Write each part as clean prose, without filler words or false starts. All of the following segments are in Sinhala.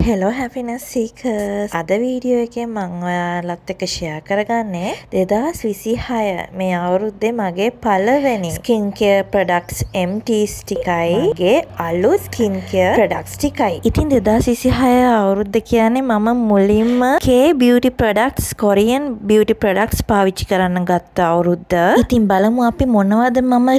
Hello happiness seekers. අද වීඩියෝ එකෙන් මම ඔයාලත් එක්ක ෂෙයා කරගන්නේ 2026 මේ අවුරුද්දේ මගේ පළවෙනි skin care products MTs ටිකයි මගේ අලුත් skin care products ටිකයි. ඉතින් 2026 අවුරුද්ද කියන්නේ මම මුලින්ම K beauty products Korean beauty products පාවිච්චි කරන්න ගත්ත අවුරුද්ද. ඉතින් බලමු අපි මොනවද මම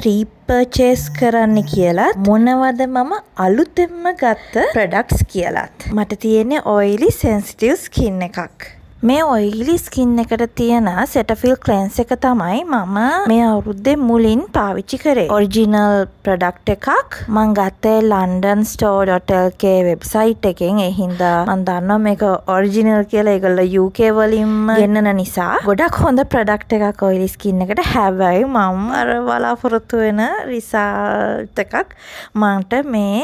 පර්චේස් කරන්න කියලා මොනවද මම අලුතෙන්ම ගත්ත ප්‍රොඩක්ට්ස් කියලාත්. මට තියෙන්නේ ඔයිලි සෙන්සිටිව් ස්කින් එකක්. මේ ඔයිලි ස්කින් එකට තියෙන සෙටෆිල් ක්ලෙන්ස් එක තමයි මම මේ අවුරුද්දේ මුලින් පාවිච්චි කරේ. ඔරිජිනල් ප්‍රොඩක්ට් එකක්. මං ගත්තේ londonstore.lk වෙබ්සයිට් එකෙන්. ඒ හින්දා මං දන්නවා මේක ඔරිජිනල් කියලා. ඒගොල්ලෝ UK වලින්ම ගෙන්නන නිසා ගොඩක් හොඳ ප්‍රොඩක්ට් එකක් ඔයිලි ස්කින් එකට. හැබැයි මම අර බලාපොරොත්තු වෙන රිසල්ට් එකක් මන්ට මේ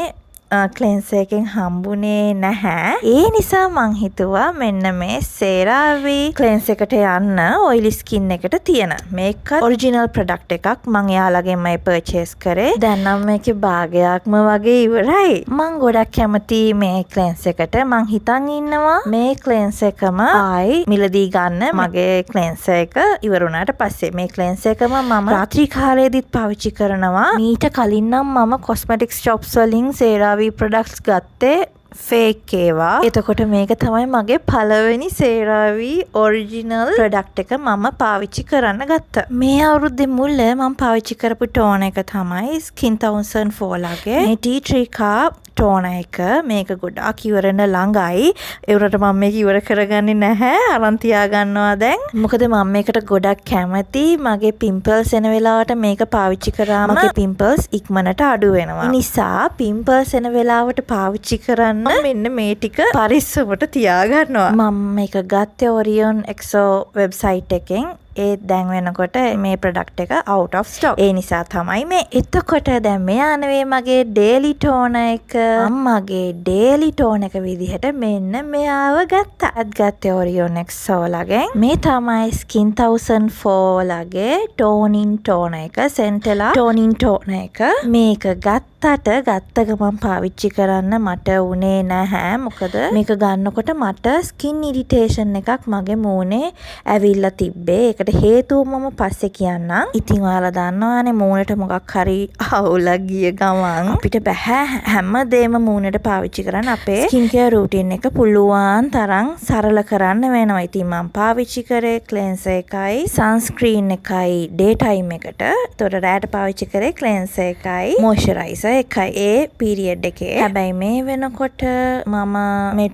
ක්ලෙන්සර් එකෙන් හම්බුනේ නැහැ. ඒ නිසා මං හිතුවා මෙන්න මේ CeraVe ක්ලෙන්සර් එකට යන්න ඔයිලි ස්කින් එකට තියෙන. මේක ඔරිජිනල් ප්‍රොඩක්ට් එකක්. මං එයාලගෙන්මයි පර්චේස් කරේ. දැන් නම් මේකේ භාගයක්ම වගේ ඉවරයි. මං ගොඩක් කැමති මේ ක්ලෙන්සර් එකට. මං හිතන් ඉන්නවා මේ ක්ලෙන්සර් එකම ආයි මිලදී ගන්න. මගේ ක්ලෙන්සර් එක ඉවර වුණාට පස්සේ මේ ක්ලෙන්සර් එකම මම රාත්‍රී කාලයේදීත් පාවිච්චි කරනවා. මීට කලින් නම් මම කොස්මෙටික්ස් shops වලින් CeraVe products ගත්තේ ෆේක් ඒවා. එතකොට මේක තමයි මගේ පළවෙනි CeraVe ඔරිජිනල් ප්‍රොඩක්ට් එක මම පාවිච්චි කරන්න ගත්තා. මේ අවුරුද්දේ මුල මම පාවිච්චි කරපු ටෝනර් එක තමයි Skin 1004 මේ ටී ට්‍රී කාප් ටෝනර් එක. මේක ගොඩාක් ඉවරන ළඟයි. ඒවට මම මේක ඉවර කරගන්නේ නැහැ. අරන් තියා ගන්නවා දැන්. මොකද මම මේකට ගොඩක් කැමති. මගේ පිම්පල්ස් එන වෙලාවට මේක පාවිච්චි කරාම මගේ පිම්පල්ස් ඉක්මනට අඩු වෙනවා. ඒ නිසා පිම්පල්ස් එන වෙලාවට පාවිච්චි කරන්න මෙන්න මේ ටික පරිස්සමට තියාගන්නවා. මම මේක ගත්තේ Orion Exo වෙබ්සයිට් එකෙන්. ඒ දැන් වෙනකොට මේ ප්‍රොඩක්ට් එක out of stock. ඒ නිසා තමයි මේ. එතකොට දැන් මෙයා නෙවෙයි මගේ daily toner එක. මම මගේ daily toner එක විදිහට මෙන්න මෙයාව ගත්තා. අත් ගත්තේ Orion Exo ලගෙන්. මේ තමයි Skin 1004 ලගේ toning toner එක. Centella toning toner එක. මේක ගත්ත ගමන් පාවිච්චි කරන්න මට උනේ නැහැ. මොකද මේක ගන්නකොට මට ස්කින් ඉරිටේෂන් එකක් මගේ මූණේ ඇවිල්ලා තිබ්බේ. ඒකට හේතුව මම පස්සේ කියන්නම්. ඉතින් ඔයාලා දන්නවානේ මූණට මොකක් හරි අවුලක් ගිය ගමන් අපිට බෑ හැමදේම මූණට පාවිච්චි කරන්න. අපේ ස්කින් කෙයාර් රූටින් එක පුළුවන් තරම් සරල කරන්න වෙනවා. ඉතින් මම පාවිච්චි කරේ ක්ලෙන්සර් එකයි සන්ස්ක්‍රීන් එකයි ඩේ ටයිම් එකට. ඒතකොට රෑට පාවිච්චි කරේ ක්ලෙන්සර් එකයි මොයිස්චරයිසර් එකයි ඒ පීරියඩ් එකේ. හැබැයි මේ වෙනකොට මම මේ